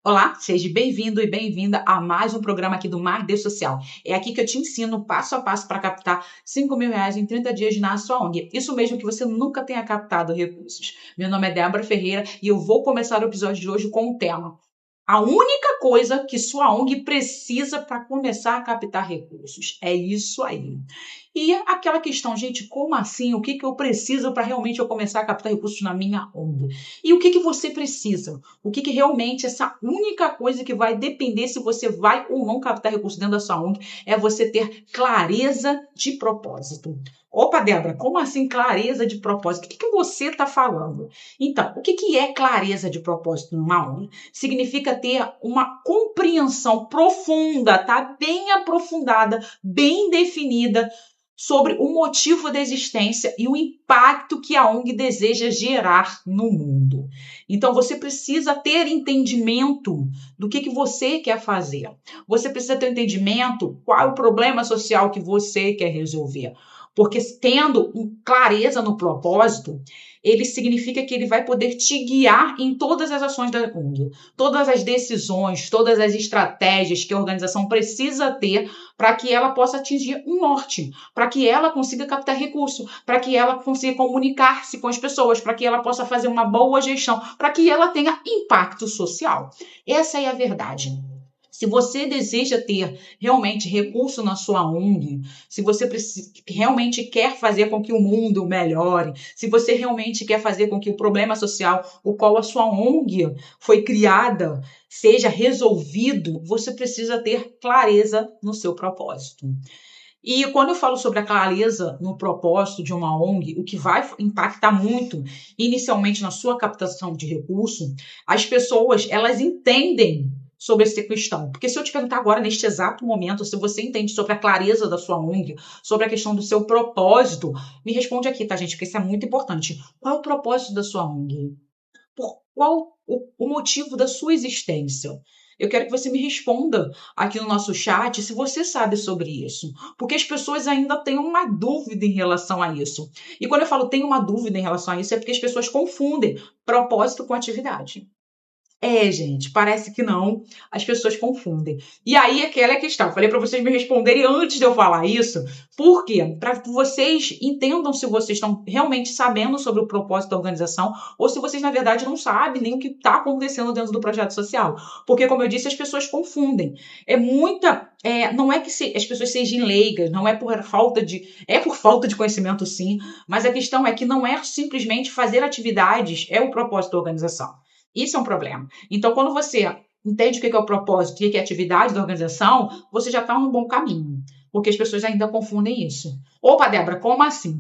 Olá, seja bem-vindo e bem-vinda a mais um programa aqui do Mar Social. É aqui que eu te ensino passo a passo para captar R$ 5.000 em 30 dias na sua ONG. Isso mesmo que você nunca tenha captado recursos. Meu nome é Débora Ferreira e eu vou começar o episódio de hoje com o tema: a única coisa que sua ONG precisa para começar a captar recursos. É isso aí. E aquela questão, gente, como assim? O que eu preciso para realmente eu começar a captar recursos na minha ONG? E o que você precisa? O que realmente essa única coisa que vai depender se você vai ou não captar recursos dentro da sua ONG é você ter clareza de propósito. Opa, Débora, como assim clareza de propósito? O que você está falando? Então, o que é clareza de propósito numa ONG? Significa ter uma compreensão profunda, tá? Bem aprofundada, bem definida sobre o motivo da existência e o impacto que a ONG deseja gerar no mundo. Então, você precisa ter entendimento do que você quer fazer. Você precisa ter entendimento qual é o problema social que você quer resolver. Porque tendo clareza no propósito, ele significa que ele vai poder te guiar em todas as ações da ONG, todas as decisões, todas as estratégias que a organização precisa ter para que ela possa atingir um norte, para que ela consiga captar recurso, para que ela consiga comunicar-se com as pessoas, para que ela possa fazer uma boa gestão, para que ela tenha impacto social. Essa é a verdade. Se você deseja ter realmente recurso na sua ONG, se você realmente quer fazer com que o mundo melhore, se você realmente quer fazer com que o problema social, o qual a sua ONG foi criada, seja resolvido, você precisa ter clareza no seu propósito. E quando eu falo sobre a clareza no propósito de uma ONG, o que vai impactar muito inicialmente na sua captação de recurso, as pessoas, elas entendem sobre essa questão. Porque se eu te perguntar agora, neste exato momento, se você entende sobre a clareza da sua ONG, sobre a questão do seu propósito, me responde aqui, tá, gente? Porque isso é muito importante. Qual é o propósito da sua ONG? Qual o motivo da sua existência? Eu quero que você me responda aqui no nosso chat se você sabe sobre isso. Porque as pessoas ainda têm uma dúvida em relação a isso. E quando eu falo tenho uma dúvida em relação a isso, é porque as pessoas confundem propósito com atividade. É, gente, parece que não. As pessoas confundem. E aí, aquela é a questão. Falei para vocês me responderem antes de eu falar isso. Por quê? Para que vocês entendam se vocês estão realmente sabendo sobre o propósito da organização ou se vocês, na verdade, não sabem nem o que está acontecendo dentro do projeto social. Porque, como eu disse, as pessoas confundem. Não é que as pessoas sejam leigas, não é por falta de... É por falta de conhecimento, sim. Mas a questão é que não é simplesmente fazer atividades é o propósito da organização. Isso é um problema. Então, quando você entende o que é o propósito e o que é a atividade da organização, você já está num bom caminho. Porque as pessoas ainda confundem isso. Opa, Débora, como assim?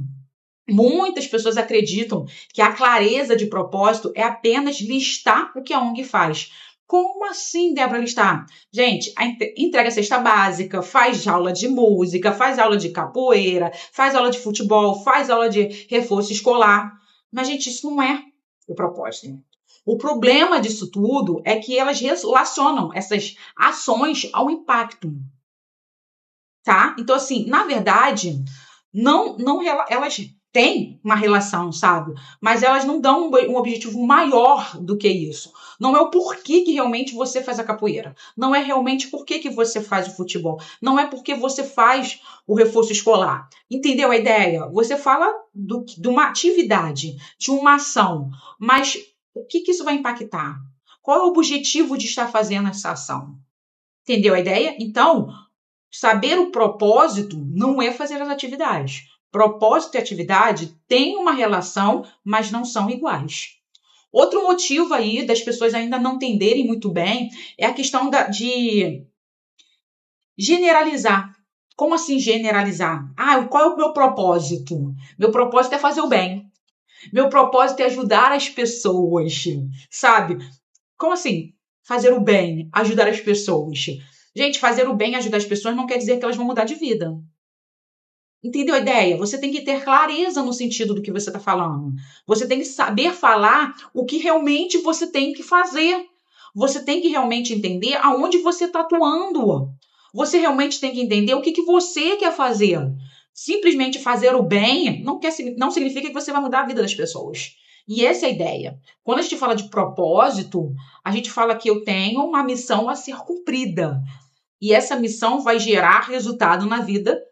Muitas pessoas acreditam que a clareza de propósito é apenas listar o que a ONG faz. Como assim, Débora, listar? Gente, entrega cesta básica, faz aula de música, faz aula de capoeira, faz aula de futebol, faz aula de reforço escolar. Mas, gente, isso não é o propósito. O problema disso tudo é que elas relacionam essas ações ao impacto, tá? Então, assim, na verdade, elas têm uma relação, sabe? Mas elas não dão um objetivo maior do que isso. Não é o porquê que realmente você faz a capoeira. Não é realmente porquê que você faz o futebol. Não é porque você faz o reforço escolar. Entendeu a ideia? Você fala de uma atividade, de uma ação, mas o que isso vai impactar? Qual é o objetivo de estar fazendo essa ação? Entendeu a ideia? Então, saber o propósito não é fazer as atividades. Propósito e atividade têm uma relação, mas não são iguais. Outro motivo aí das pessoas ainda não entenderem muito bem é a questão de generalizar. Como assim generalizar? Qual é o meu propósito? Meu propósito é fazer o bem. Meu propósito é ajudar as pessoas, sabe? Como assim? Fazer o bem, ajudar as pessoas. Gente, fazer o bem, ajudar as pessoas não quer dizer que elas vão mudar de vida. Entendeu a ideia? Você tem que ter clareza no sentido do que você está falando. Você tem que saber falar o que realmente você tem que fazer. Você tem que realmente entender aonde você está atuando. Você realmente tem que entender o que você quer fazer. Simplesmente fazer o bem não significa que você vai mudar a vida das pessoas. E essa é a ideia. Quando a gente fala de propósito, a gente fala que eu tenho uma missão a ser cumprida. E essa missão vai gerar resultado na vida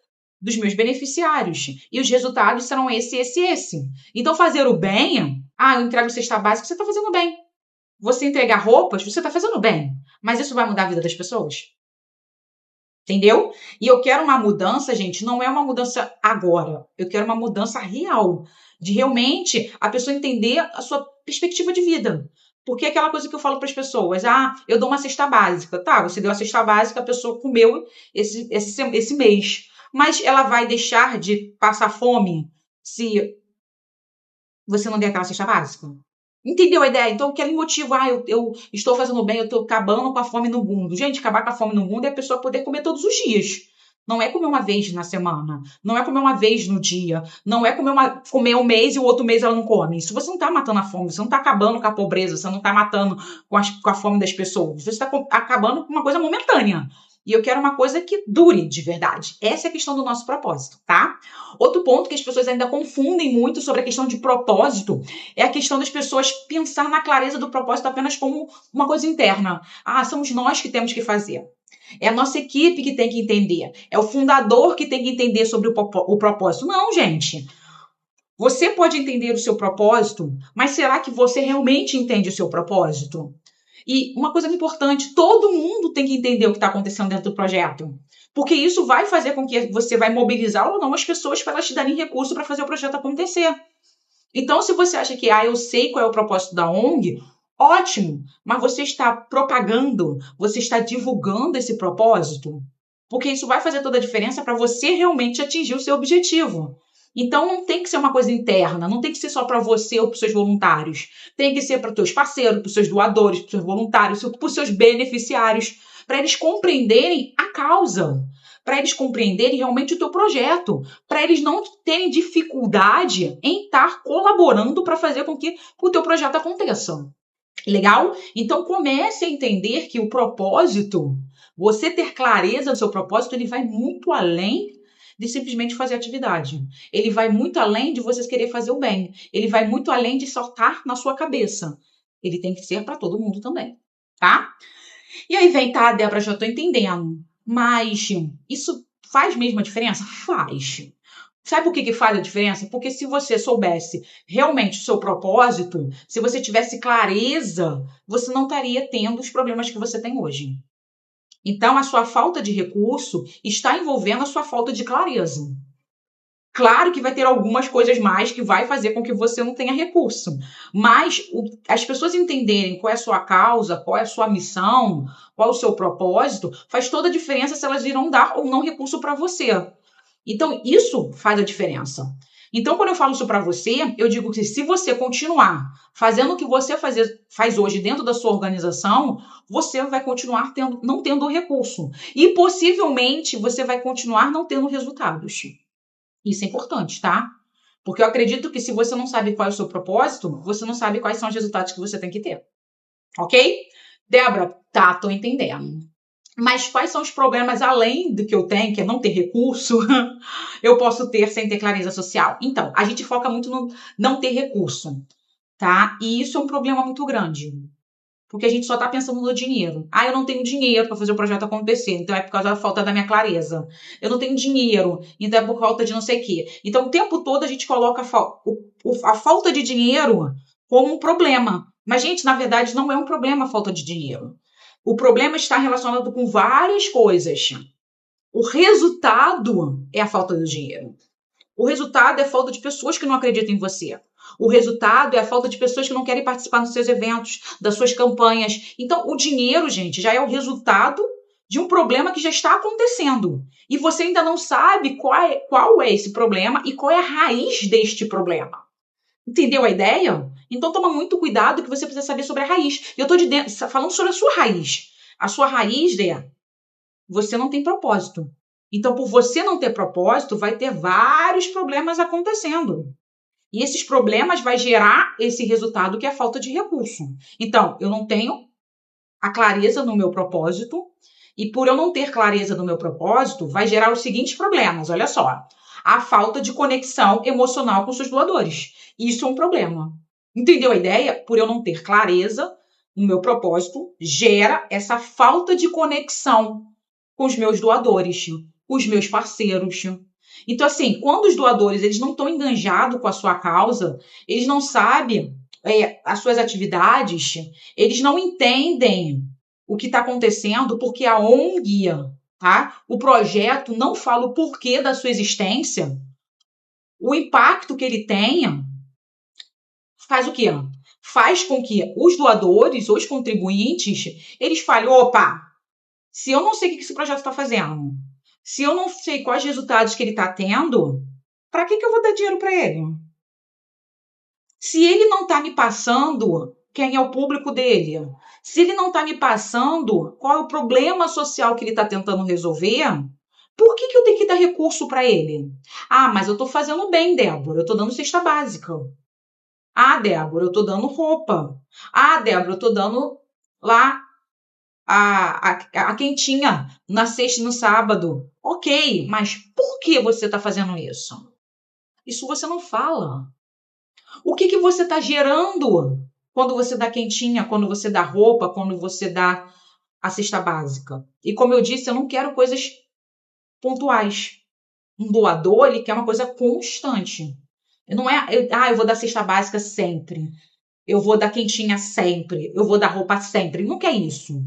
dos meus beneficiários. E os resultados serão esse. Então, fazer o bem, eu entrego cesta básica, você está fazendo bem. Você entregar roupas, você está fazendo bem. Mas isso vai mudar a vida das pessoas? Entendeu? E eu quero uma mudança, gente, não é uma mudança agora. Eu quero uma mudança real. De realmente a pessoa entender a sua perspectiva de vida. Porque é aquela coisa que eu falo para as pessoas, eu dou uma cesta básica. Tá, você deu a cesta básica, a pessoa comeu esse mês. Mas ela vai deixar de passar fome se você não der aquela cesta básica? Entendeu a ideia? Então, aquele motivo, eu estou fazendo bem, eu estou acabando com a fome no mundo. Gente, acabar com a fome no mundo é a pessoa poder comer todos os dias. Não é comer uma vez na semana. Não é comer uma vez no dia. Não é comer um mês e o outro mês ela não come. Isso você não está matando a fome, você não está acabando com a pobreza, você não está matando com a fome das pessoas. Você está acabando com uma coisa momentânea. E eu quero uma coisa que dure de verdade. Essa é a questão do nosso propósito, tá? Outro ponto que as pessoas ainda confundem muito sobre a questão de propósito é a questão das pessoas pensar na clareza do propósito apenas como uma coisa interna. Somos nós que temos que fazer. É a nossa equipe que tem que entender. É o fundador que tem que entender sobre o propósito. Não, gente. Você pode entender o seu propósito, mas será que você realmente entende o seu propósito? E uma coisa importante, todo mundo tem que entender o que está acontecendo dentro do projeto. Porque isso vai fazer com que você vai mobilizar ou não as pessoas para elas te darem recurso para fazer o projeto acontecer. Então, se você acha que, eu sei qual é o propósito da ONG, ótimo, mas você está propagando, você está divulgando esse propósito? Porque isso vai fazer toda a diferença para você realmente atingir o seu objetivo. Então, não tem que ser uma coisa interna, não tem que ser só para você ou para os seus voluntários. Tem que ser para os seus parceiros, para os seus doadores, para os seus voluntários, para os seus beneficiários, para eles compreenderem a causa, para eles compreenderem realmente o teu projeto, para eles não terem dificuldade em estar colaborando para fazer com que o teu projeto aconteça. Legal? Então, comece a entender que o propósito, você ter clareza do seu propósito, ele vai muito além de simplesmente fazer atividade. Ele vai muito além de você querer fazer o bem. Ele vai muito além de só estar na sua cabeça. Ele tem que ser para todo mundo também, tá? E aí vem, tá, Débora, já tô entendendo. Mas isso faz mesmo a diferença? Faz. Sabe por que faz a diferença? Porque se você soubesse realmente o seu propósito, se você tivesse clareza, você não estaria tendo os problemas que você tem hoje. Então, a sua falta de recurso está envolvendo a sua falta de clareza. Claro que vai ter algumas coisas mais que vai fazer com que você não tenha recurso. Mas as pessoas entenderem qual é a sua causa, qual é a sua missão, qual é o seu propósito, faz toda a diferença se elas irão dar ou não recurso para você. Então, isso faz a diferença. Então, quando eu falo isso para você, eu digo que se você continuar fazendo o que você faz hoje dentro da sua organização, você vai continuar não tendo recurso. E possivelmente você vai continuar não tendo resultados. Isso é importante, tá? Porque eu acredito que se você não sabe qual é o seu propósito, você não sabe quais são os resultados que você tem que ter. Ok? Débora, tá, tô entendendo. Mas quais são os problemas além do que eu tenho, que é não ter recurso, eu posso ter sem ter clareza social? Então, a gente foca muito no não ter recurso, tá? E isso é um problema muito grande. Porque a gente só tá pensando no dinheiro. Eu não tenho dinheiro para fazer o projeto acontecer, então é por causa da falta da minha clareza. Eu não tenho dinheiro, então é por falta de não sei o quê. Então, o tempo todo a gente coloca a falta de dinheiro como um problema. Mas, gente, na verdade, não é um problema a falta de dinheiro. O problema está relacionado com várias coisas. O resultado é a falta do dinheiro. O resultado é a falta de pessoas que não acreditam em você. O resultado é a falta de pessoas que não querem participar dos seus eventos, das suas campanhas. Então, o dinheiro, gente, já é o resultado de um problema que já está acontecendo. E você ainda não sabe qual é esse problema e qual é a raiz deste problema. Entendeu a ideia? Então, toma muito cuidado que você precisa saber sobre a raiz. Eu estou falando sobre a sua raiz. A sua raiz é você não tem propósito. Então, por você não ter propósito, vai ter vários problemas acontecendo. E esses problemas vai gerar esse resultado que é a falta de recurso. Então, eu não tenho a clareza no meu propósito, e por eu não ter clareza no meu propósito, vai gerar os seguintes problemas, olha só. A falta de conexão emocional com seus doadores. Isso é um problema. Entendeu a ideia? Por eu não ter clareza no meu propósito, gera essa falta de conexão com os meus doadores, com os meus parceiros. Então, assim, quando os doadores eles não estão enganjados com a sua causa, eles não sabem as suas atividades, eles não entendem o que está acontecendo, porque a ONG, tá? O projeto não fala o porquê da sua existência, o impacto que ele tenha, faz o quê? Faz com que os doadores, os contribuintes, eles falem, opa, se eu não sei o que esse projeto está fazendo, se eu não sei quais resultados que ele está tendo, para que eu vou dar dinheiro para ele? Se ele não está me passando quem é o público dele, se ele não está me passando qual é o problema social que ele está tentando resolver, por que eu tenho que dar recurso para ele? Ah, mas eu estou fazendo bem, Débora, eu estou dando cesta básica. Ah, Débora, eu estou dando roupa. Ah, Débora, eu estou dando lá a quentinha na sexta e no sábado. Ok, mas por que você está fazendo isso? Isso você não fala. O que você está gerando quando você dá quentinha, quando você dá roupa, quando você dá a cesta básica? E como eu disse, eu não quero coisas pontuais. Um doador, ele quer uma coisa constante. Não é, eu vou dar cesta básica sempre. Eu vou dar quentinha sempre. Eu vou dar roupa sempre. Ele não quer isso.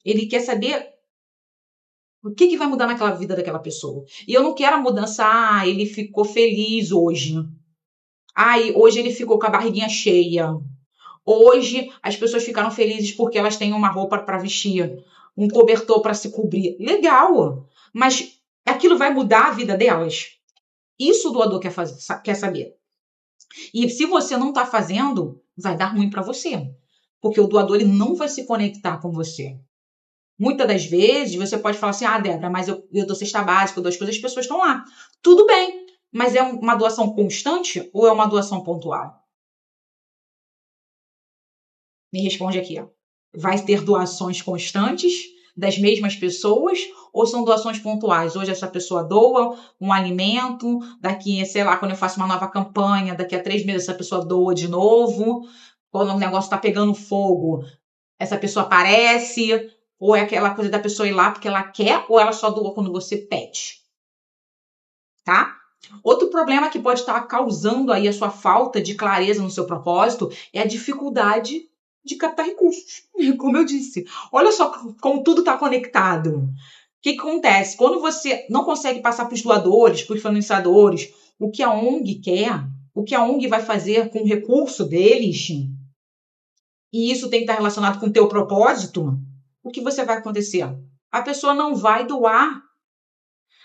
Ele quer saber o que vai mudar naquela vida daquela pessoa. E eu não quero a mudança, ele ficou feliz hoje. Hoje ele ficou com a barriguinha cheia. Hoje as pessoas ficaram felizes porque elas têm uma roupa para vestir, um cobertor para se cobrir. Legal, mas aquilo vai mudar a vida delas? Isso o doador quer saber. E se você não está fazendo, vai dar ruim para você. Porque o doador ele não vai se conectar com você. Muitas das vezes você pode falar assim, Débora, mas eu dou cesta básica, eu dou as coisas, as pessoas estão lá. Tudo bem, mas é uma doação constante ou é uma doação pontual? Me responde aqui. Vai ter doações constantes das mesmas pessoas ou são doações pontuais? Hoje essa pessoa doa um alimento, daqui, sei lá, quando eu faço uma nova campanha, daqui a 3 meses essa pessoa doa de novo, quando o negócio está pegando fogo, essa pessoa aparece, ou é aquela coisa da pessoa ir lá porque ela quer, ou ela só doa quando você pede, tá? Outro problema que pode estar causando aí a sua falta de clareza no seu propósito é a dificuldade de captar recursos, como eu disse. Olha só como tudo está conectado. O que acontece? Quando você não consegue passar para os doadores, para os financiadores, o que a ONG quer, o que a ONG vai fazer com o recurso deles, e isso tem que estar relacionado com o teu propósito, o que vai acontecer? A pessoa não vai doar.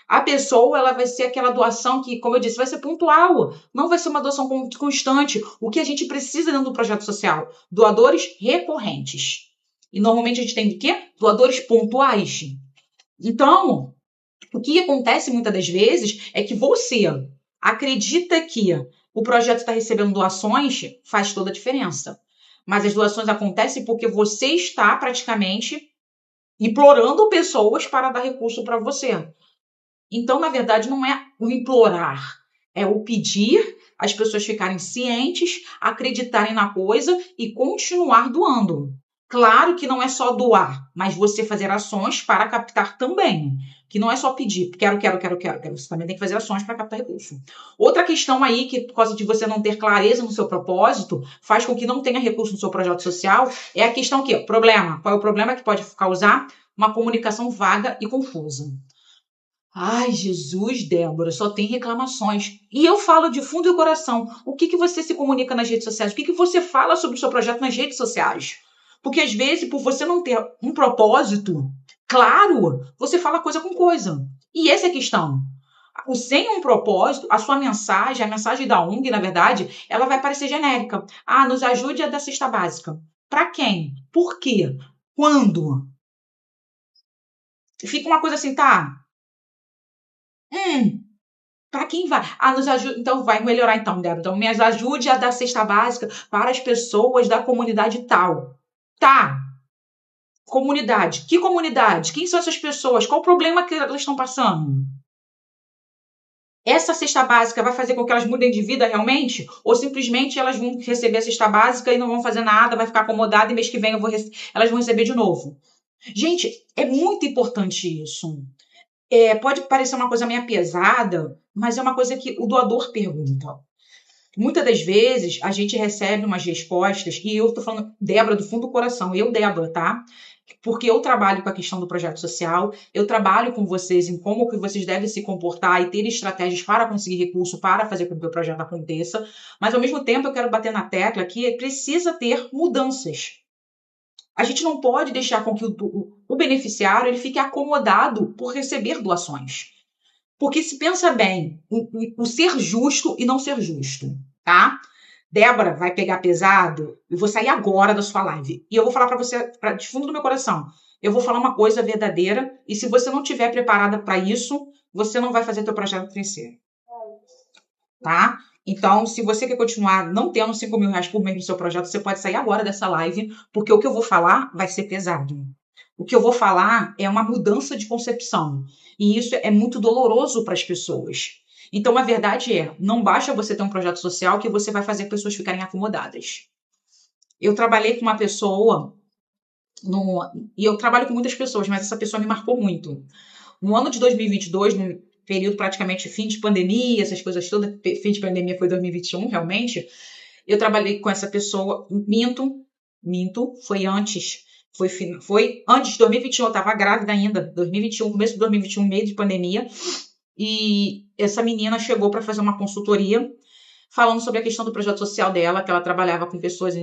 A pessoa ela vai ser aquela doação que, como eu disse, vai ser pontual. Não vai ser uma doação constante. O que a gente precisa dentro do projeto social? Doadores recorrentes. E normalmente a gente tem o quê? Doadores pontuais. Então, o que acontece muitas das vezes é que você acredita que o projeto está recebendo doações, faz toda a diferença. Mas as doações acontecem porque você está praticamente implorando pessoas para dar recurso para você. Então, na verdade, não é o implorar, é o pedir as pessoas ficarem cientes, acreditarem na coisa e continuar doando. Claro que não é só doar, mas você fazer ações para captar também. Que não é só pedir, quero. Você também tem que fazer ações para captar recurso. Outra questão aí, que por causa de você não ter clareza no seu propósito, faz com que não tenha recurso no seu projeto social, é a questão que, problema. Qual é o problema que pode causar? Uma comunicação vaga e confusa. Ai, Jesus, Débora, só tem reclamações. E eu falo de fundo do coração. O que você se comunica nas redes sociais? O que você fala sobre o seu projeto nas redes sociais? Porque às vezes, por você não ter um propósito claro, você fala coisa com coisa. E essa é a questão. Sem um propósito, a sua mensagem, a mensagem da ONG, na verdade, ela vai parecer genérica. Nos ajude a dar cesta básica. Para quem? Por quê? Quando? Fica uma coisa assim, tá? Para quem vai? Nos ajude. Então, vai melhorar, então, Débora. Então, me ajude a dar cesta básica para as pessoas da comunidade tal. Tá. Comunidade. Que comunidade? Quem são essas pessoas? Qual o problema que elas estão passando? essa cesta básica vai fazer com que elas mudem de vida realmente? Ou simplesmente elas vão receber a cesta básica e não vão fazer nada, vai ficar acomodada e mês que vem elas vão receber de novo? Gente, é muito importante isso. Pode parecer uma coisa meio pesada, mas é uma coisa que o doador pergunta. Muitas das vezes a gente recebe umas respostas, e eu tô falando, Débora, do fundo do coração, eu, Débora, tá? Porque eu trabalho com a questão do projeto social, eu trabalho com vocês em como que vocês devem se comportar e ter estratégias para conseguir recurso para fazer com que o projeto aconteça, mas ao mesmo tempo eu quero bater na tecla que precisa ter mudanças. A gente não pode deixar com que o beneficiário ele fique acomodado por receber doações. Porque se pensa bem, o ser justo e não ser justo, tá? Débora vai pegar pesado, eu vou sair agora da sua live. E eu vou falar para você, de fundo do meu coração, eu vou falar uma coisa verdadeira, e se você não estiver preparada para isso, você não vai fazer teu projeto crescer, tá? Então, se você quer continuar não tendo 5 mil reais por mês no seu projeto, você pode sair agora dessa live, porque o que eu vou falar vai ser pesado. O que eu vou falar é uma mudança de concepção. E isso é muito doloroso para as pessoas. Então, a verdade é, não basta você ter um projeto social que você vai fazer pessoas ficarem acomodadas. Eu trabalhei com uma pessoa, e eu trabalho com muitas pessoas, mas essa pessoa me marcou muito. No ano de 2022, no período praticamente fim de pandemia, essas coisas todas, fim de pandemia foi 2021, realmente, eu trabalhei com essa pessoa, minto, foi antes. Foi antes de 2021, eu estava grávida ainda, 2021, começo de 2021, meio de pandemia, e essa menina chegou para fazer uma consultoria falando sobre a questão do projeto social dela, que ela trabalhava com pessoas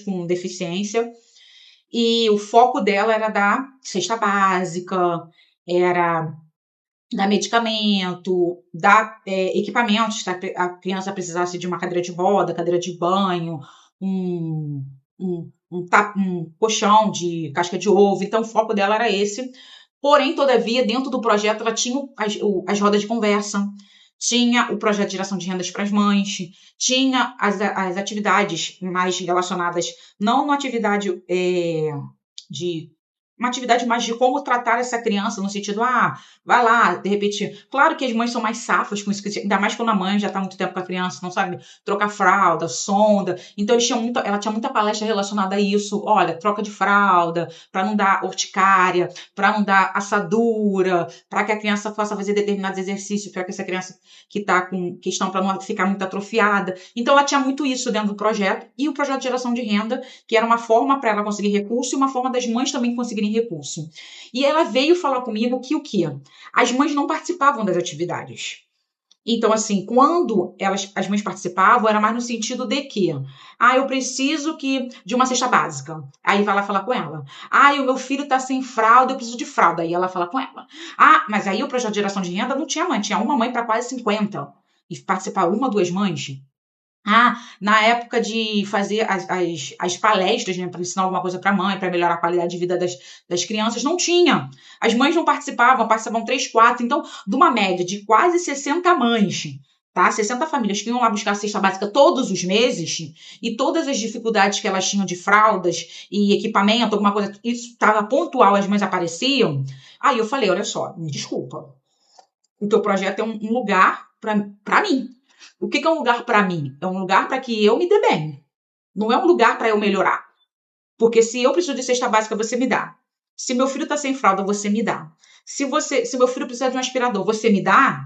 com deficiência, e o foco dela era dar cesta básica, era dar medicamento, dar equipamentos, se a criança precisasse de uma cadeira de roda, cadeira de banho, um colchão de casca de ovo. Então, o foco dela era esse. Porém, todavia, dentro do projeto, ela tinha as rodas de conversa, tinha o projeto de geração de rendas para as mães, tinha as atividades mais relacionadas, não na atividade de uma atividade mais de como tratar essa criança, no sentido, vai lá, de repente, claro que as mães são mais safas com isso, ainda mais quando a mãe já está há muito tempo com a criança, não sabe trocar fralda, sonda, então ela tinha muita palestra relacionada a isso, olha, troca de fralda, para não dar urticária, para não dar assadura, para que a criança possa fazer determinados exercícios, para que essa criança que está com questão para não ficar muito atrofiada, então ela tinha muito isso dentro do projeto, e o projeto de geração de renda, que era uma forma para ela conseguir recurso e uma forma das mães também conseguirem recurso. E ela veio falar comigo que o quê? As mães não participavam das atividades. Então, assim, quando as mães participavam, era mais no sentido de que, eu preciso de uma cesta básica. Aí vai lá falar com ela. O meu filho tá sem fralda, eu preciso de fralda. Aí ela fala com ela. Mas aí o projeto de geração de renda não tinha mãe, tinha uma mãe para quase 50. E participar uma, duas mães. Na época de fazer as palestras, né, para ensinar alguma coisa para a mãe, para melhorar a qualidade de vida das crianças, não tinha. As mães não participavam 3, 4. Então, de uma média de quase 60 mães, tá? 60 famílias que iam lá buscar a cesta básica todos os meses, e todas as dificuldades que elas tinham de fraldas e equipamento, alguma coisa, isso estava pontual, as mães apareciam. Aí eu falei, olha só, me desculpa, o teu projeto é um lugar para mim. O que é um lugar para mim? É um lugar para que eu me dê bem. Não é um lugar para eu melhorar. Porque se eu preciso de cesta básica, você me dá. Se meu filho está sem fralda, você me dá. Se meu filho precisa de um aspirador, você me dá.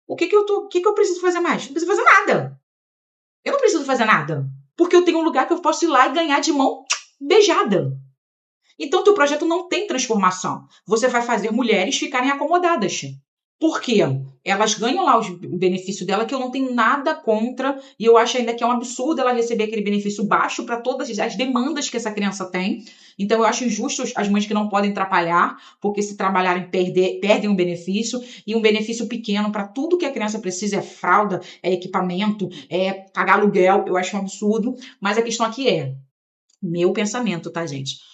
O que eu preciso fazer mais? Não preciso fazer nada. Eu não preciso fazer nada. Porque eu tenho um lugar que eu posso ir lá e ganhar de mão beijada. Então, teu projeto não tem transformação. Você vai fazer mulheres ficarem acomodadas. Por quê? Elas ganham lá o benefício dela, que eu não tenho nada contra, e eu acho ainda que é um absurdo ela receber aquele benefício baixo para todas as demandas que essa criança tem. Então, eu acho injusto as mães que não podem trabalhar, porque se trabalharem, perdem um benefício, e um benefício pequeno para tudo que a criança precisa, é fralda, é equipamento, é pagar aluguel, eu acho um absurdo. Mas a questão aqui é, meu pensamento, tá, gente?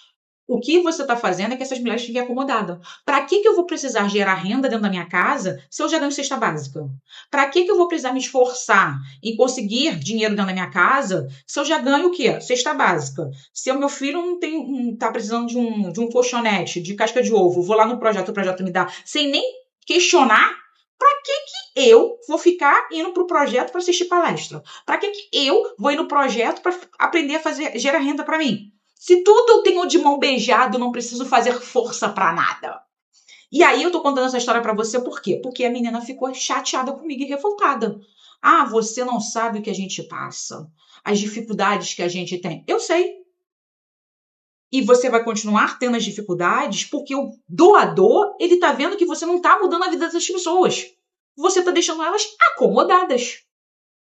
O que você está fazendo é que essas mulheres fiquem acomodadas. Para que eu vou precisar gerar renda dentro da minha casa se eu já ganho cesta básica? Para que eu vou precisar me esforçar em conseguir dinheiro dentro da minha casa se eu já ganho o quê? Cesta básica. Se o meu filho não está precisando de um colchonete, de casca de ovo, vou lá no projeto, o projeto me dá, sem nem questionar, para que eu vou ficar indo para o projeto para assistir palestra? Para que eu vou ir no projeto para aprender a fazer, gerar renda para mim? Se tudo eu tenho de mão beijada, eu não preciso fazer força para nada. E aí eu tô contando essa história para você por quê? Porque a menina ficou chateada comigo e revoltada. Ah, você não sabe o que a gente passa, as dificuldades que a gente tem. Eu sei. E você vai continuar tendo as dificuldades porque o doador, ele tá vendo que você não tá mudando a vida das pessoas. Você tá deixando elas acomodadas.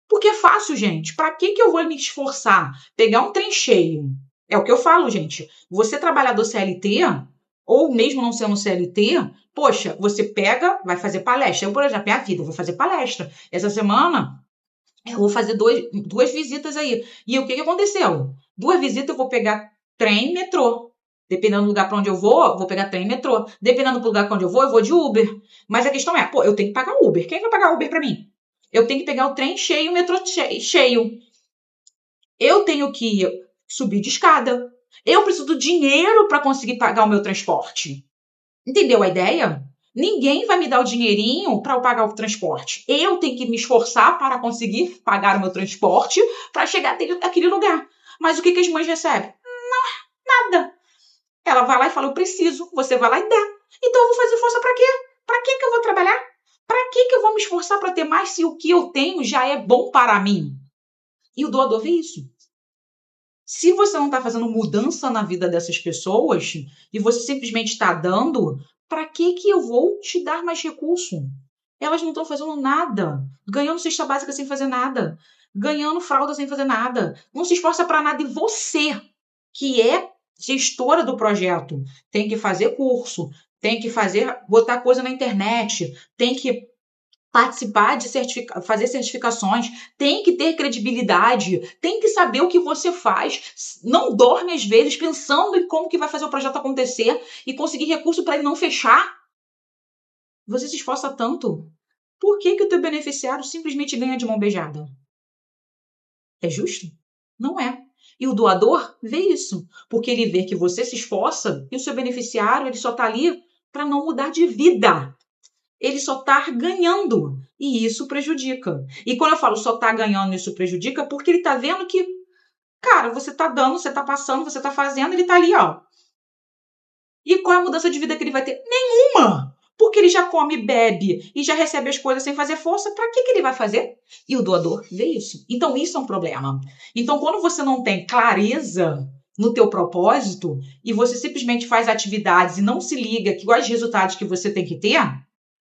Porque é fácil, gente. Para que eu vou me esforçar? Pegar um trem cheio. É o que eu falo, gente. Você trabalhador CLT, ou mesmo não sendo CLT, poxa, você pega, vai fazer palestra. Eu, por exemplo, minha vida, eu vou fazer palestra. Essa semana, eu vou fazer duas visitas aí. E o que aconteceu? 2 visitas eu vou pegar trem e metrô. Dependendo do lugar para onde eu vou pegar trem e metrô. Dependendo do lugar para onde eu vou de Uber. Mas a questão é, pô, eu tenho que pagar Uber. Quem vai pagar Uber para mim? Eu tenho que pegar o trem cheio, o metrô cheio. Eu tenho que subir de escada. Eu preciso do dinheiro para conseguir pagar o meu transporte. Entendeu a ideia? Ninguém vai me dar o dinheirinho para eu pagar o transporte. Eu tenho que me esforçar para conseguir pagar o meu transporte para chegar até aquele lugar. Mas o que as mães recebem? Nada. Ela vai lá e fala, eu preciso. Você vai lá e dá. Então eu vou fazer força para quê? Para que eu vou trabalhar? Para que eu vou me esforçar para ter mais se o que eu tenho já é bom para mim? E o doador vê isso. Se você não está fazendo mudança na vida dessas pessoas e você simplesmente está dando, para que eu vou te dar mais recurso? Elas não estão fazendo nada, ganhando cesta básica sem fazer nada, ganhando fralda sem fazer nada, não se esforça para nada. E você, que é gestora do projeto, tem que fazer curso, tem que botar coisa na internet, tem que participar de fazer certificações, tem que ter credibilidade, tem que saber o que você faz, não dorme às vezes pensando em como que vai fazer o projeto acontecer e conseguir recurso para ele não fechar. Você se esforça tanto. Por que o teu beneficiário simplesmente ganha de mão beijada? É justo? Não é. E o doador vê isso, porque ele vê que você se esforça e o seu beneficiário ele só está ali para não mudar de vida. Ele só está ganhando. E isso prejudica. E quando eu falo só está ganhando, isso prejudica, porque ele está vendo que, cara, você está dando, você está passando, você está fazendo, ele está ali, ó. E qual é a mudança de vida que ele vai ter? Nenhuma! Porque ele já come, bebe e já recebe as coisas sem fazer força, para que ele vai fazer? E o doador vê isso. Então, isso é um problema. Então, quando você não tem clareza no teu propósito e você simplesmente faz atividades e não se liga quais resultados que você tem que ter,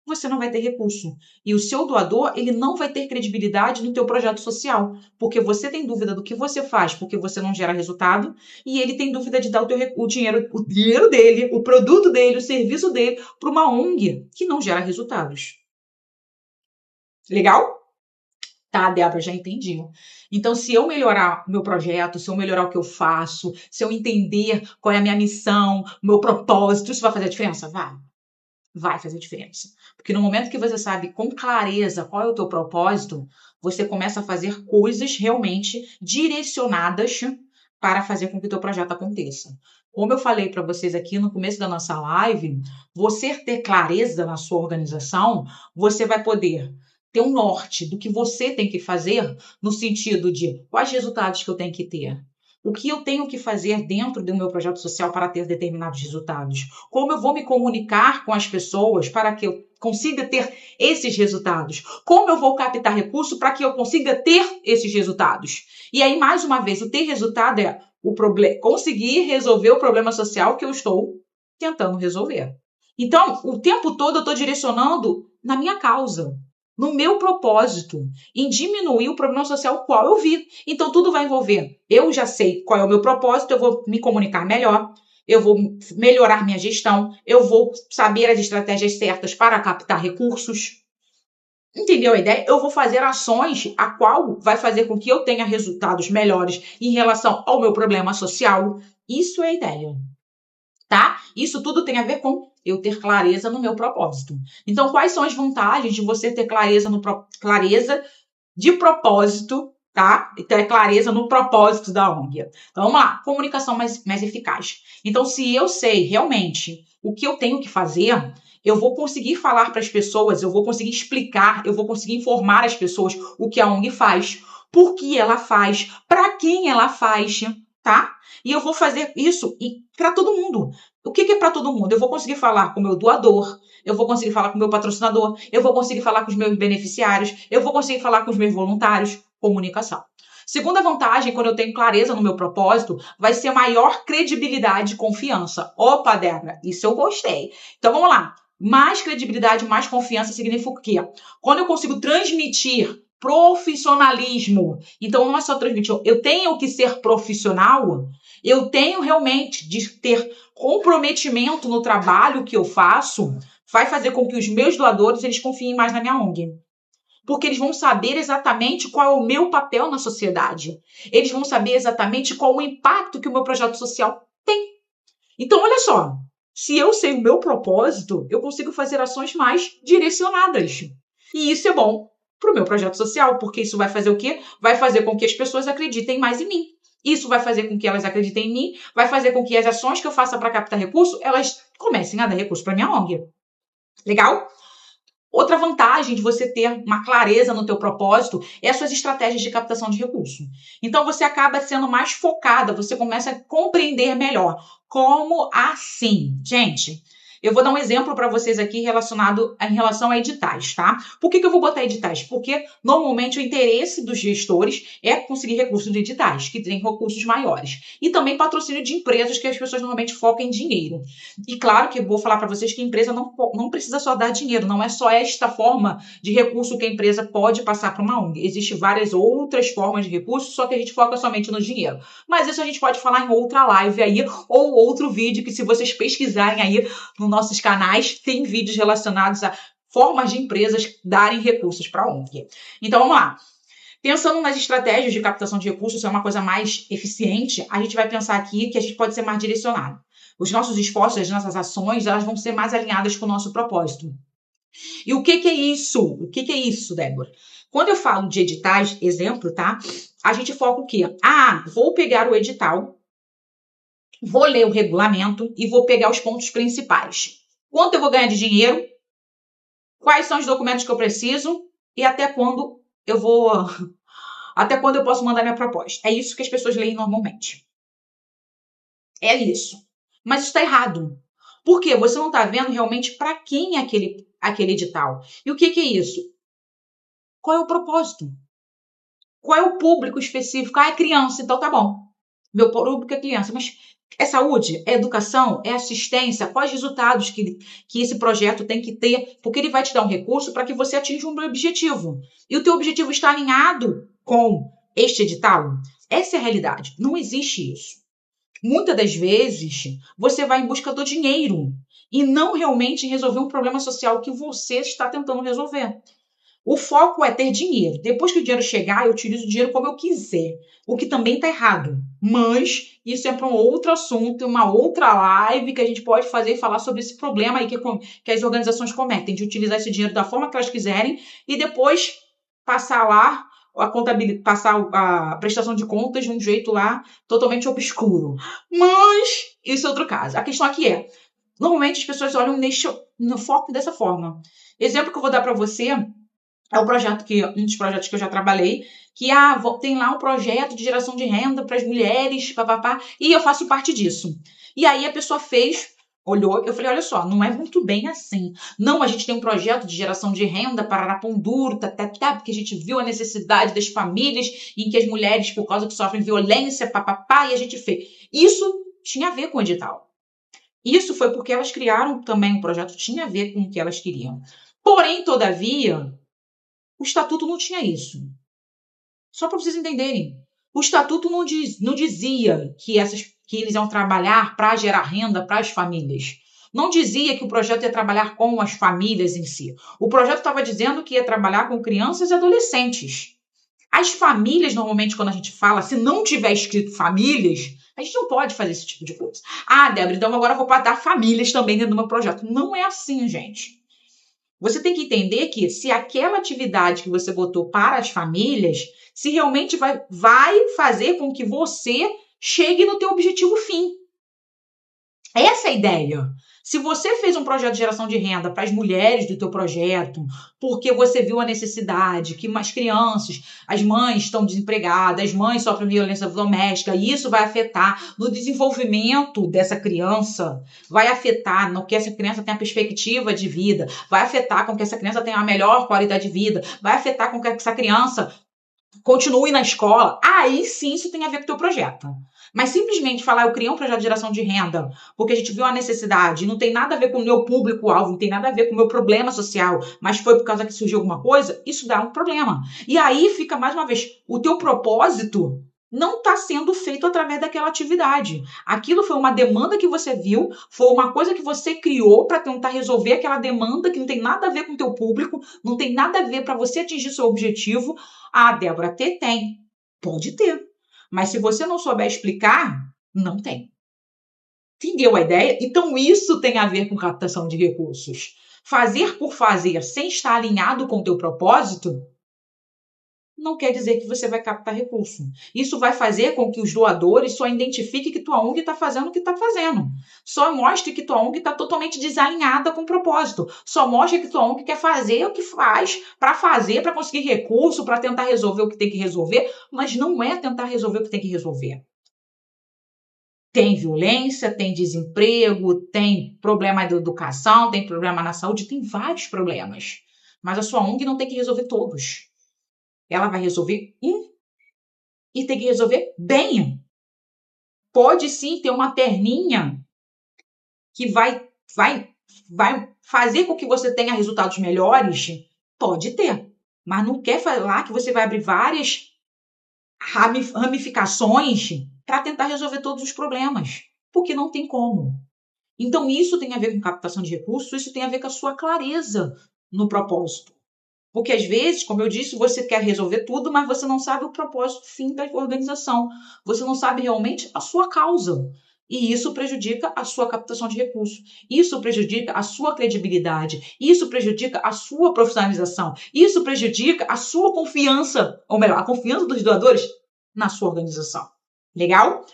você não vai ter recurso. E o seu doador, ele não vai ter credibilidade no teu projeto social, porque você tem dúvida do que você faz, porque você não gera resultado, e ele tem dúvida de dar o dinheiro dele, o produto dele, o serviço dele, para uma ONG que não gera resultados. Legal? Tá, Débora, já entendi. Então, se eu melhorar o meu projeto, se eu melhorar o que eu faço, se eu entender qual é a minha missão, o meu propósito, isso vai fazer a diferença? Vai fazer diferença. Porque no momento que você sabe com clareza qual é o teu propósito, você começa a fazer coisas realmente direcionadas para fazer com que o teu projeto aconteça. Como eu falei para vocês aqui no começo da nossa live, você ter clareza na sua organização, você vai poder ter um norte do que você tem que fazer no sentido de quais resultados que eu tenho que ter. O que eu tenho que fazer dentro do meu projeto social para ter determinados resultados? Como eu vou me comunicar com as pessoas para que eu consiga ter esses resultados? Como eu vou captar recurso para que eu consiga ter esses resultados? E aí, mais uma vez, o ter resultado é conseguir resolver o problema social que eu estou tentando resolver. Então, o tempo todo eu estou direcionando na minha causa, no meu propósito, em diminuir o problema social qual eu vi. Então, tudo vai envolver. Eu já sei qual é o meu propósito, eu vou me comunicar melhor, eu vou melhorar minha gestão, eu vou saber as estratégias certas para captar recursos. Entendeu a ideia? Eu vou fazer ações a qual vai fazer com que eu tenha resultados melhores em relação ao meu problema social. Isso é a ideia. Tá? Isso tudo tem a ver com eu ter clareza no meu propósito. Então, quais são as vantagens de você ter clareza de propósito, tá? Então, é clareza no propósito da ONG. Então, vamos lá. Comunicação mais eficaz. Então, se eu sei realmente o que eu tenho que fazer, eu vou conseguir falar para as pessoas, eu vou conseguir explicar, eu vou conseguir informar as pessoas o que a ONG faz, por que ela faz, para quem ela faz, tá? E eu vou fazer isso para todo mundo. O que é para todo mundo? Eu vou conseguir falar com o meu doador, eu vou conseguir falar com o meu patrocinador, eu vou conseguir falar com os meus beneficiários, eu vou conseguir falar com os meus voluntários. Comunicação. Segunda vantagem, quando eu tenho clareza no meu propósito, vai ser maior credibilidade e confiança. Opa, Débora, isso eu gostei. Então vamos lá. Mais credibilidade, mais confiança significa o quê? Quando eu consigo transmitir profissionalismo. Então não é só transmitir, eu tenho que ser profissional, eu tenho realmente de ter comprometimento no trabalho que eu faço, vai fazer com que os meus doadores eles confiem mais na minha ONG. Porque eles vão saber exatamente qual é o meu papel na sociedade. Eles vão saber exatamente qual o impacto que o meu projeto social tem. Então, olha só, se eu sei o meu propósito, eu consigo fazer ações mais direcionadas. E isso é bom para o meu projeto social, porque isso vai fazer o quê? Vai fazer com que as pessoas acreditem mais em mim. Isso vai fazer com que elas acreditem em mim, vai fazer com que as ações que eu faça para captar recurso, elas comecem a dar recurso para minha ONG. Legal? Outra vantagem de você ter uma clareza no teu propósito é as suas estratégias de captação de recurso. Então você acaba sendo mais focada, você começa a compreender melhor. Como assim? Gente, eu vou dar um exemplo para vocês aqui em relação a editais, tá? Por que eu vou botar editais? Porque normalmente o interesse dos gestores é conseguir recursos de editais, que têm recursos maiores. E também patrocínio de empresas que as pessoas normalmente focam em dinheiro. E claro que eu vou falar para vocês que a empresa não precisa só dar dinheiro, não é só esta forma de recurso que a empresa pode passar para uma ONG. Existem várias outras formas de recurso, só que a gente foca somente no dinheiro. Mas isso a gente pode falar em outra live aí, ou outro vídeo que se vocês pesquisarem aí nos nossos canais, tem vídeos relacionados a formas de empresas darem recursos para a ONG. Então vamos lá. Pensando nas estratégias de captação de recursos, ser uma coisa mais eficiente, a gente vai pensar aqui que a gente pode ser mais direcionado. Os nossos esforços, as nossas ações, elas vão ser mais alinhadas com o nosso propósito. E o que é isso? O que é isso, Débora? Quando eu falo de editais, exemplo, tá? A gente foca o quê? Vou pegar o edital, vou ler o regulamento e vou pegar os pontos principais. Quanto eu vou ganhar de dinheiro? Quais são os documentos que eu preciso? E até quando eu posso mandar minha proposta? É isso que as pessoas leem normalmente. É isso. Mas está errado. Por quê? Você não está vendo realmente para quem é aquele edital. E o que é isso? Qual é o propósito? Qual é o público específico? É criança, então tá bom. Meu público é criança, mas é saúde? É educação? É assistência? Quais resultados que esse projeto tem que ter? Porque ele vai te dar um recurso para que você atinja um objetivo. E o teu objetivo está alinhado com este edital? Essa é a realidade. Não existe isso. Muitas das vezes, você vai em busca do dinheiro e não realmente resolver um problema social que você está tentando resolver. O foco é ter dinheiro. Depois que o dinheiro chegar, eu utilizo o dinheiro como eu quiser. O que também está errado. Mas isso é para um outro assunto, uma outra live que a gente pode fazer e falar sobre esse problema aí que as organizações cometem, de utilizar esse dinheiro da forma que elas quiserem e depois passar lá passar a prestação de contas de um jeito lá totalmente obscuro. Mas isso é outro caso. A questão aqui é, normalmente as pessoas olham no foco dessa forma. Exemplo que eu vou dar para você é um dos projetos que eu já trabalhei, que tem lá um projeto de geração de renda para as mulheres, papapá, e eu faço parte disso. E aí a pessoa olhou, eu falei, olha só, não é muito bem assim. Não, a gente tem um projeto de geração de renda para Arapunduro, porque a gente viu a necessidade das famílias em que as mulheres, por causa que sofrem violência, papapá, e a gente fez. Isso tinha a ver com o edital. Isso foi porque elas criaram também um projeto, tinha a ver com o que elas queriam. Porém, todavia, o estatuto não tinha isso. Só para vocês entenderem. O estatuto não dizia que eles iam trabalhar para gerar renda para as famílias. Não dizia que o projeto ia trabalhar com as famílias em si. O projeto estava dizendo que ia trabalhar com crianças e adolescentes. As famílias, normalmente, quando a gente fala, se não tiver escrito famílias, a gente não pode fazer esse tipo de coisa. Débora, então agora eu vou botar famílias também dentro do meu projeto. Não é assim, gente. Você tem que entender que se aquela atividade que você botou para as famílias, se realmente vai fazer com que você chegue no teu objetivo fim. Essa é a ideia. Se você fez um projeto de geração de renda para as mulheres do teu projeto, porque você viu a necessidade que as crianças, as mães estão desempregadas, as mães sofrem violência doméstica, e isso vai afetar no desenvolvimento dessa criança, vai afetar no que essa criança tenha perspectiva de vida, vai afetar com que essa criança tenha a melhor qualidade de vida, vai afetar com que essa criança continue na escola, aí sim isso tem a ver com o teu projeto. Mas simplesmente falar, eu criei um projeto de geração de renda, porque a gente viu a necessidade, não tem nada a ver com o meu público-alvo, não tem nada a ver com o meu problema social, mas foi por causa que surgiu alguma coisa, isso dá um problema. E aí fica, mais uma vez, o teu propósito não está sendo feito através daquela atividade. Aquilo foi uma demanda que você viu, foi uma coisa que você criou para tentar resolver aquela demanda que não tem nada a ver com o teu público, não tem nada a ver para você atingir seu objetivo. Ah, Débora, tem. Pode ter. Mas se você não souber explicar, não tem. Entendeu a ideia? Então isso tem a ver com captação de recursos. Fazer por fazer sem estar alinhado com o teu propósito não quer dizer que você vai captar recurso. Isso vai fazer com que os doadores só identifiquem que tua ONG está fazendo o que está fazendo. Só mostre que tua ONG está totalmente desalinhada com o propósito. Só mostre que tua ONG quer fazer o que faz para conseguir recurso, para tentar resolver o que tem que resolver, mas não é tentar resolver o que tem que resolver. Tem violência, tem desemprego, tem problema da educação, tem problema na saúde, tem vários problemas. Mas a sua ONG não tem que resolver todos. Ela vai resolver um e tem que resolver bem. Pode sim ter uma perninha que vai fazer com que você tenha resultados melhores. Pode ter. Mas não quer falar que você vai abrir várias ramificações para tentar resolver todos os problemas. Porque não tem como. Então, isso tem a ver com captação de recursos, isso tem a ver com a sua clareza no propósito. Porque, às vezes, como eu disse, você quer resolver tudo, mas você não sabe o propósito fim da organização. Você não sabe realmente a sua causa. E isso prejudica a sua captação de recursos. Isso prejudica a sua credibilidade. Isso prejudica a sua profissionalização. Isso prejudica a sua confiança, ou melhor, a confiança dos doadores na sua organização. Legal?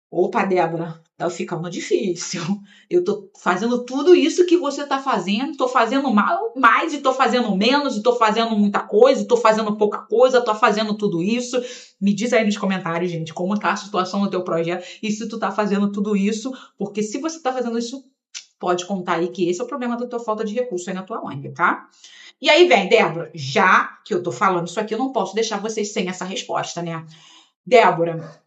Opa, Débora, tá ficando difícil. Eu tô fazendo tudo isso que você tá fazendo, tô fazendo mais e tô fazendo menos, e tô fazendo muita coisa, e tô fazendo pouca coisa, tô fazendo tudo isso. Me diz aí nos comentários, gente, como tá a situação do teu projeto e se tu tá fazendo tudo isso, porque se você tá fazendo isso, pode contar aí que esse é o problema da tua falta de recurso aí na tua ONG, tá? E aí vem, Débora, já que eu tô falando isso aqui, eu não posso deixar vocês sem essa resposta, né? Débora,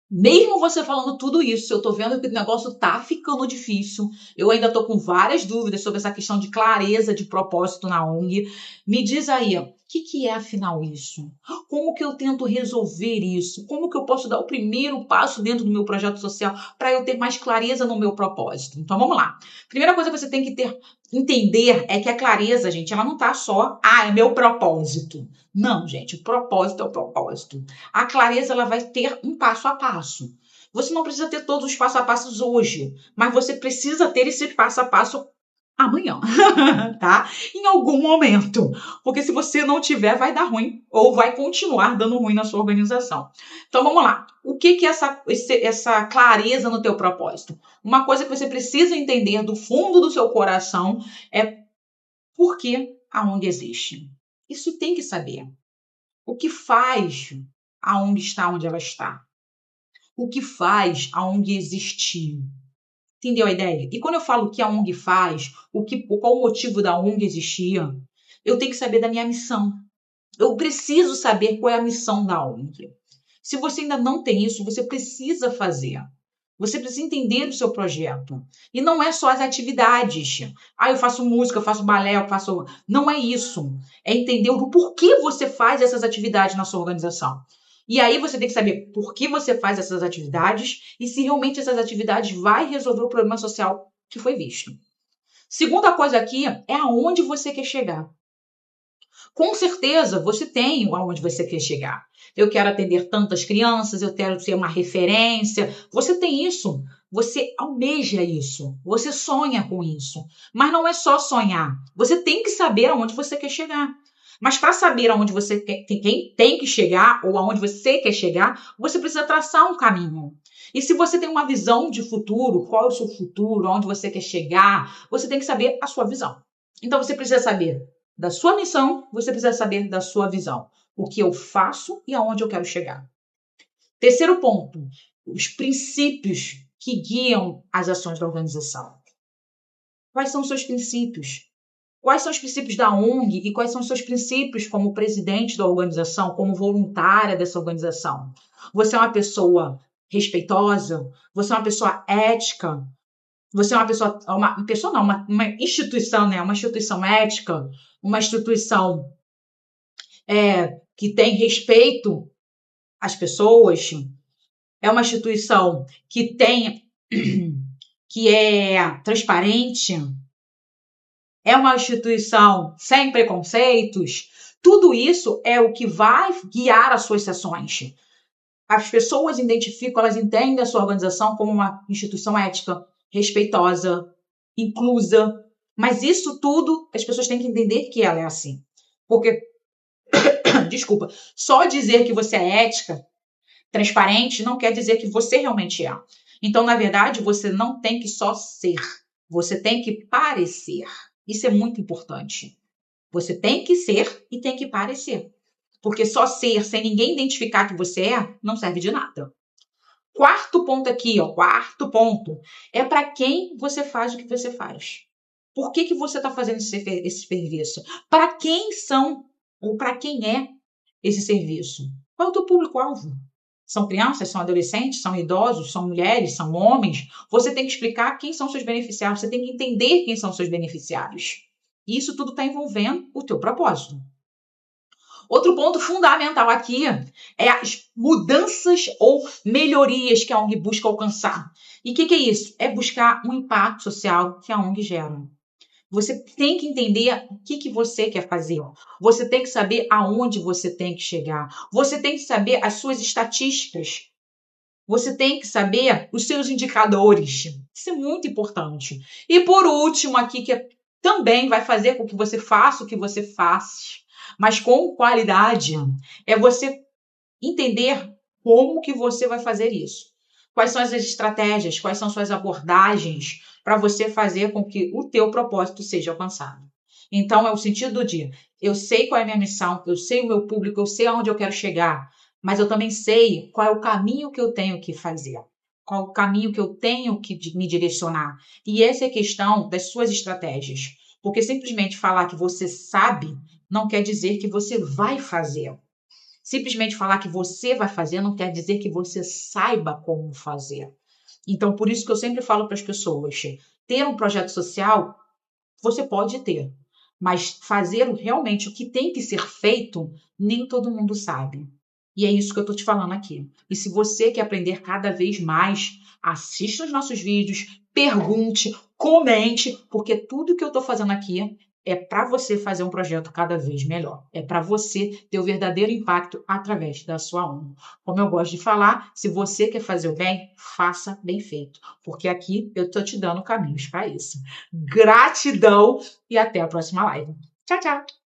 mesmo você falando tudo isso, eu tô vendo que o negócio tá ficando difícil. Eu ainda tô com várias dúvidas sobre essa questão de clareza de propósito na ONG. Me diz aí, o que é afinal isso? Como que eu tento resolver isso? Como que eu posso dar o primeiro passo dentro do meu projeto social para eu ter mais clareza no meu propósito? Então vamos lá. Primeira coisa que você tem que entender é que a clareza, gente, ela não tá só, é meu propósito. Não, gente, o propósito é o propósito. A clareza, ela vai ter um passo a passo. Você não precisa ter todos os passo a passos hoje, mas você precisa ter esse passo a passo amanhã, tá? Em algum momento. Porque se você não tiver, vai dar ruim ou vai continuar dando ruim na sua organização. Então, vamos lá. O que é essa clareza no teu propósito? Uma coisa que você precisa entender do fundo do seu coração é por que a ONG existe. Isso tem que saber. O que faz a ONG estar onde ela está? O que faz a ONG existir? Entendeu a ideia? E quando eu falo o que a ONG faz, qual o motivo da ONG existir, eu tenho que saber da minha missão. Eu preciso saber qual é a missão da ONG. Se você ainda não tem isso, você precisa fazer. Você precisa entender o seu projeto. E não é só as atividades. Eu faço música, eu faço balé, eu faço... Não é isso. É entender o porquê você faz essas atividades na sua organização. E aí você tem que saber por que você faz essas atividades e se realmente essas atividades vai resolver o problema social que foi visto. Segunda coisa aqui é aonde você quer chegar. Com certeza você tem aonde você quer chegar. Eu quero atender tantas crianças, eu quero ser uma referência. Você tem isso. Você almeja isso. Você sonha com isso. Mas não é só sonhar. Você tem que saber aonde você quer chegar. Mas para saber aonde você tem que chegar ou aonde você quer chegar, você precisa traçar um caminho. E se você tem uma visão de futuro, qual é o seu futuro, aonde você quer chegar, você tem que saber a sua visão. Então você precisa saber da sua missão, você precisa saber da sua visão. O que eu faço e aonde eu quero chegar. Terceiro ponto, os princípios que guiam as ações da organização. Quais são os seus princípios? Quais são os princípios da ONG e quais são os seus princípios como presidente da organização, como voluntária dessa organização? Você é uma pessoa respeitosa? Você é uma pessoa ética? Você é uma pessoa, uma instituição, né? Uma instituição ética, uma instituição que tem respeito às pessoas, é uma instituição que que é transparente, é uma instituição sem preconceitos. Tudo isso é o que vai guiar as suas sessões. As pessoas identificam, elas entendem a sua organização como uma instituição ética, respeitosa, inclusa. Mas isso tudo, as pessoas têm que entender que ela é assim. Porque, desculpa, só dizer que você é ética, transparente, não quer dizer que você realmente é. Então, na verdade, você não tem que só ser. Você tem que parecer. Isso é muito importante. Você tem que ser e tem que parecer. Porque só ser, sem ninguém identificar que você é, não serve de nada. Quarto ponto aqui, quarto ponto. É para quem você faz o que você faz. Por que você está fazendo esse serviço? Para quem são ou para quem é esse serviço? Qual é o teu público-alvo? São crianças, são adolescentes, são idosos, são mulheres, são homens? Você tem que explicar quem são seus beneficiários, você tem que entender quem são seus beneficiários. E isso tudo está envolvendo o teu propósito. Outro ponto fundamental aqui é as mudanças ou melhorias que a ONG busca alcançar. E o que é isso? É buscar um impacto social que a ONG gera. Você tem que entender o que você quer fazer. Você tem que saber aonde você tem que chegar. Você tem que saber as suas estatísticas. Você tem que saber os seus indicadores. Isso é muito importante. E por último aqui, que também vai fazer com que você faça o que você faz, mas com qualidade, é você entender como que você vai fazer isso. Quais são as estratégias, quais são suas abordagens para você fazer com que o teu propósito seja alcançado. Então, é o sentido de, eu sei qual é a minha missão, eu sei o meu público, eu sei aonde eu quero chegar, mas eu também sei qual é o caminho que eu tenho que fazer, qual é o caminho que eu tenho que me direcionar. E essa é a questão das suas estratégias. Porque simplesmente falar que você sabe não quer dizer que você vai fazer. Simplesmente falar que você vai fazer não quer dizer que você saiba como fazer. Então, por isso que eu sempre falo para as pessoas, ter um projeto social, você pode ter, mas fazer realmente o que tem que ser feito, nem todo mundo sabe. E é isso que eu estou te falando aqui. E se você quer aprender cada vez mais, assista os nossos vídeos, pergunte, comente, porque tudo que eu estou fazendo aqui é para você fazer um projeto cada vez melhor. É para você ter o verdadeiro impacto através da sua ONG. Como eu gosto de falar, se você quer fazer o bem, faça bem feito. Porque aqui eu estou te dando caminhos para isso. Gratidão e até a próxima live. Tchau, tchau!